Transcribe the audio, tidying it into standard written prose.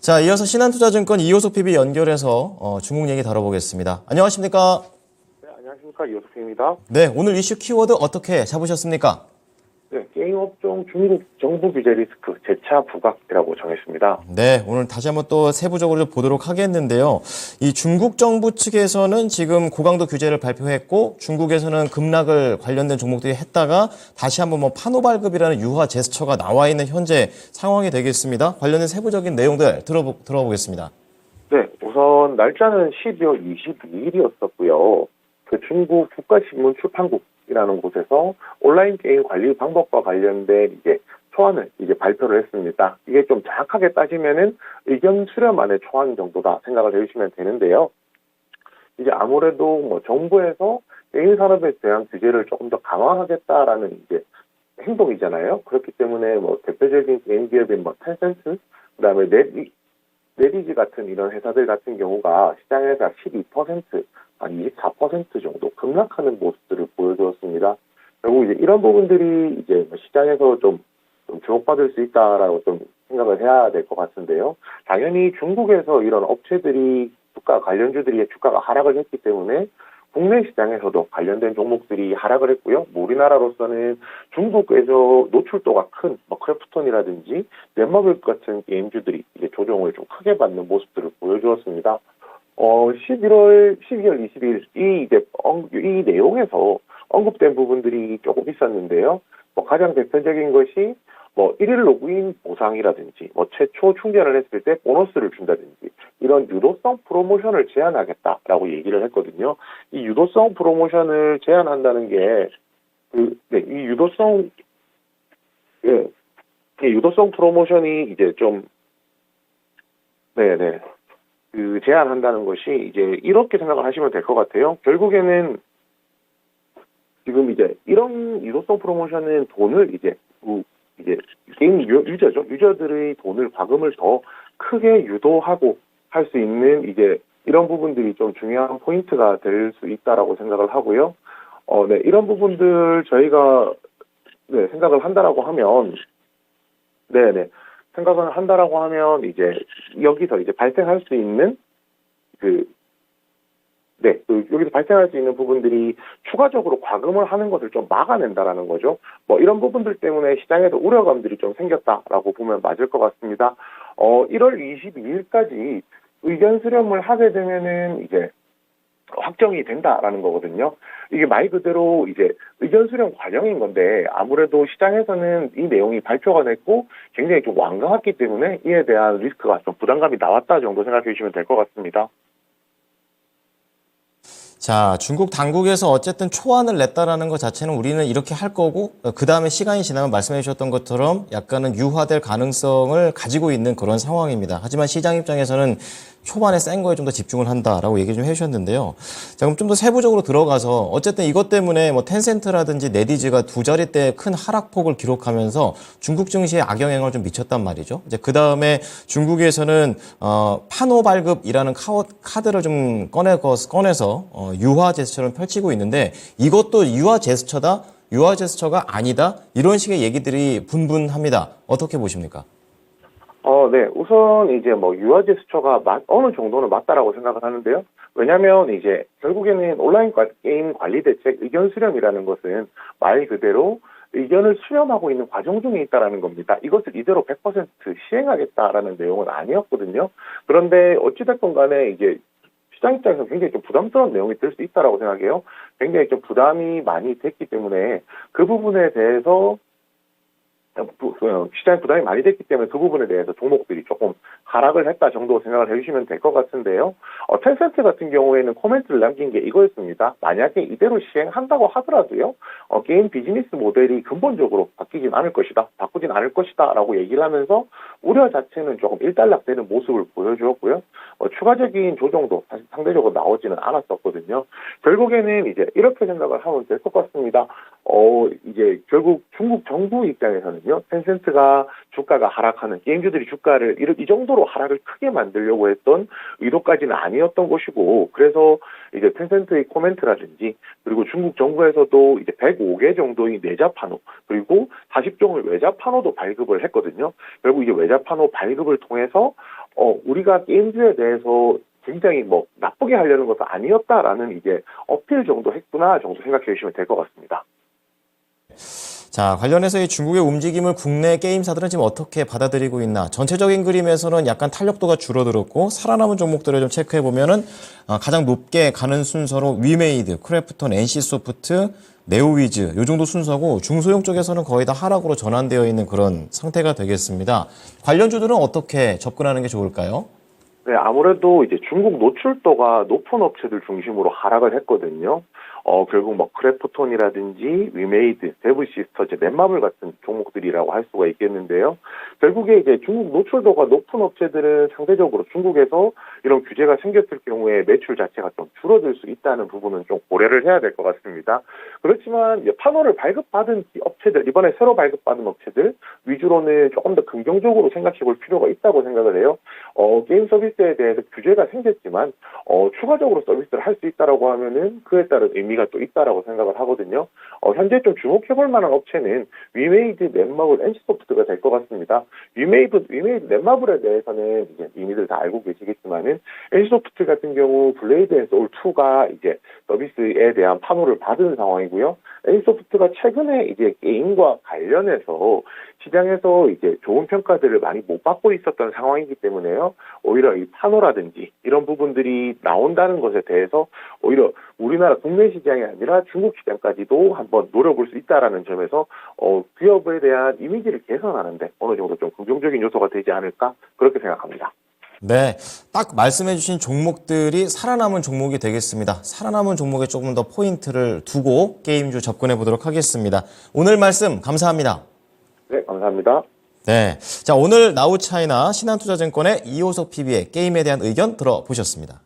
자, 이어서 신한투자증권 이호석 PB 연결해서 중국 얘기 다뤄보겠습니다. 안녕하십니까? 네, 안녕하십니까. 이호석입니다. 네, 오늘 이슈 키워드 어떻게 잡으셨습니까? 네, 게임 업종 중국 정부 규제 리스크 재차 부각이라고 정했습니다. 네, 오늘 다시 한번 또 세부적으로 좀 보도록 하겠는데요. 이 중국 정부 측에서는 지금 고강도 규제를 발표했고 중국에서는 급락을 관련된 종목들이 했다가 다시 한번 판호 발급이라는 유화 제스처가 나와 있는 현재 상황이 되겠습니다. 관련된 세부적인 내용들 들어보겠습니다. 네, 우선 날짜는 12월 22일이었었고요. 그 중국 국가신문 출판국이라는 곳에서 온라인 게임 관리 방법과 관련된 초안을 발표를 했습니다. 이게 좀 정확하게 따지면은 의견 수렴안의 초안 정도다 생각을 해주시면 되는데요. 아무래도 정부에서 게임 산업에 대한 규제를 조금 더 강화하겠다라는 행동이잖아요. 그렇기 때문에 대표적인 게임 기업인 텐센트, 그다음에 네디지 같은 이런 회사들 같은 경우가 시장에서 12%, 한 24% 정도 급락하는 모습들을 보여주었습니다. 결국 이런 부분들이 시장에서 좀 주목받을 수 있다라고 좀 생각을 해야 될 것 같은데요. 당연히 중국에서 이런 업체들이 관련주들이 주가가 하락을 했기 때문에 국내 시장에서도 관련된 종목들이 하락을 했고요. 우리나라로서는 중국에서 노출도가 큰 크래프톤이라든지 넷마블 같은 게임주들이 조정을 좀 크게 받는 모습들을 보여주었습니다. 12월 20일 이 내용에서 언급된 부분들이 조금 있었는데요. 가장 대표적인 것이 1일 로그인 보상이라든지 최초 충전을 했을 때 보너스를 준다든지 이런 유도성 프로모션을 제한하겠다라고 얘기를 했거든요. 이 유도성 프로모션을 제한한다는 게 이 유도성 프로모션이 제한한다는 것이 이렇게 생각을 하시면 될 것 같아요. 결국에는 지금 이런 유도성 프로모션은 돈을 게임 유저들의 돈을 과금을 더 크게 유도하고 할 수 있는 이런 부분들이 좀 중요한 포인트가 될 수 있다라고 생각을 하고요. 이런 부분들 저희가 생각을 한다라고 하면 여기서 발생할 수 있는 여기서 발생할 수 있는 부분들이 추가적으로 과금을 하는 것을 좀 막아낸다라는 거죠. 이런 부분들 때문에 시장에도 우려감들이 좀 생겼다라고 보면 맞을 것 같습니다. 1월 22일까지 의견 수렴을 하게 되면은 확정이 된다라는 거거든요. 이게 말 그대로 의견 수렴 과정인 건데 아무래도 시장에서는 이 내용이 발표가 됐고 굉장히 좀 완강했기 때문에 이에 대한 리스크가 좀 부담감이 나왔다 정도 생각해 주시면 될 것 같습니다. 자, 중국 당국에서 어쨌든 초안을 냈다라는 것 자체는 우리는 이렇게 할 거고 그 다음에 시간이 지나면 말씀해 주셨던 것처럼 약간은 유화될 가능성을 가지고 있는 그런 상황입니다. 하지만 시장 입장에서는 초반에 센 거에 좀 더 집중을 한다라고 얘기 좀 해주셨는데요. 자, 그럼 좀 더 세부적으로 들어가서 어쨌든 이것 때문에 텐센트라든지 네디즈가 두 자릿대 큰 하락폭을 기록하면서 중국 증시에 악영향을 좀 미쳤단 말이죠. 이제 그 다음에 중국에서는 판호 발급이라는 카드를 좀 꺼내서 유화 제스처를 펼치고 있는데 이것도 유화 제스처다, 유화 제스처가 아니다 이런 식의 얘기들이 분분합니다. 어떻게 보십니까? 우선 유화 제스처가 어느 정도는 맞다라고 생각을 하는데요. 왜냐하면 결국에는 온라인 게임 관리 대책 의견 수렴이라는 것은 말 그대로 의견을 수렴하고 있는 과정 중에 있다라는 겁니다. 이것을 이대로 100% 시행하겠다라는 내용은 아니었거든요. 그런데 어찌됐건 간에 시장 입장에서 굉장히 좀 부담스러운 내용이 될 수 있다라고 생각해요. 굉장히 좀 부담이 많이 됐기 때문에 그 부분에 대해서 시장에 부담이 많이 됐기 때문에 그 부분에 대해서 종목들이 조금 하락을 했다 정도 생각을 해주시면 될 것 같은데요. 텐센트 같은 경우에는 코멘트를 남긴 게 이거였습니다. 만약에 이대로 시행한다고 하더라도요. 게임 비즈니스 모델이 근본적으로 바뀌진 않을 것이다. 바꾸진 않을 것이다. 라고 얘기를 하면서 우려 자체는 조금 일단락되는 모습을 보여주었고요. 추가적인 조정도 사실 상대적으로 나오지는 않았었거든요. 결국에는 이렇게 생각을 하면 될 것 같습니다. 결국 중국 정부 입장에서는요, 텐센트가 주가가 하락하는, 게임주들이 주가를 이 정도로 하락을 크게 만들려고 했던 의도까지는 아니었던 것이고, 그래서 텐센트의 코멘트라든지, 그리고 중국 정부에서도 105개 정도의 내자 판호, 그리고 40종의 외자 판호도 발급을 했거든요. 결국 외자 판호 발급을 통해서, 우리가 게임즈에 대해서 굉장히 뭐 나쁘게 하려는 것은 아니었다라는 이제 어필 정도 했구나 정도 생각해 주시면 될 것 같습니다. 자, 관련해서 이 중국의 움직임을 국내 게임사들은 지금 어떻게 받아들이고 있나? 전체적인 그림에서는 약간 탄력도가 줄어들었고 살아남은 종목들을 좀 체크해 보면은 가장 높게 가는 순서로 위메이드, 크래프톤, NC소프트, 네오위즈 요 정도 순서고 중소형 쪽에서는 거의 다 하락으로 전환되어 있는 그런 상태가 되겠습니다. 관련주들은 어떻게 접근하는 게 좋을까요? 네, 아무래도 이제 중국 노출도가 높은 업체들 중심으로 하락을 했거든요. 결국 뭐 크래프톤이라든지 위메이드, 세브시스터즈, 넷마블 같은 종목들이라고 할 수가 있겠는데요. 결국에 이제 중국 노출도가 높은 업체들은 상대적으로 중국에서 이런 규제가 생겼을 경우에 매출 자체가 좀 줄어들 수 있다는 부분은 좀 고려를 해야 될 것 같습니다. 그렇지만 이제 판호를 발급받은 업체들, 이번에 새로 발급받은 업체들 위주로는 조금 더 긍정적으로 생각해 볼 필요가 있다고 생각을 해요. 게임 서비스에 대해서 규제가 생겼지만 추가적으로 서비스를 할 수 있다라고 하면은 그에 따른 의미가 또 있다라고 생각을 하거든요. 현재 좀 주목해볼 만한 업체는 위메이드, 넷마블, NC소프트가 될 것 같습니다. 위메이드, 넷마블에 대해서는 이제 이미들 다 알고 계시겠지만은 NC소프트 같은 경우 블레이드 앤 소울 2가 이제 서비스에 대한 판호를 받은 상황이고요. NC소프트가 최근에 이제 게임과 관련해서 시장에서 이제 좋은 평가들을 많이 못 받고 있었던 상황이기 때문에요. 오히려 이 판호라든지 이런 부분들이 나온다는 것에 대해서 오히려 우리나라 국내 시장이 아니라 중국 시장까지도 한번 노려볼 수 있다라는 점에서 기업에 대한 이미지를 개선하는데 어느 정도 좀 긍정적인 요소가 되지 않을까 그렇게 생각합니다. 네, 딱 말씀해주신 종목들이 살아남은 종목이 되겠습니다. 살아남은 종목에 조금 더 포인트를 두고 게임주 접근해 보도록 하겠습니다. 오늘 말씀 감사합니다. 네, 감사합니다. 네, 자 오늘 나우차이나 신한투자증권의 이호석 PB의 게임에 대한 의견 들어보셨습니다.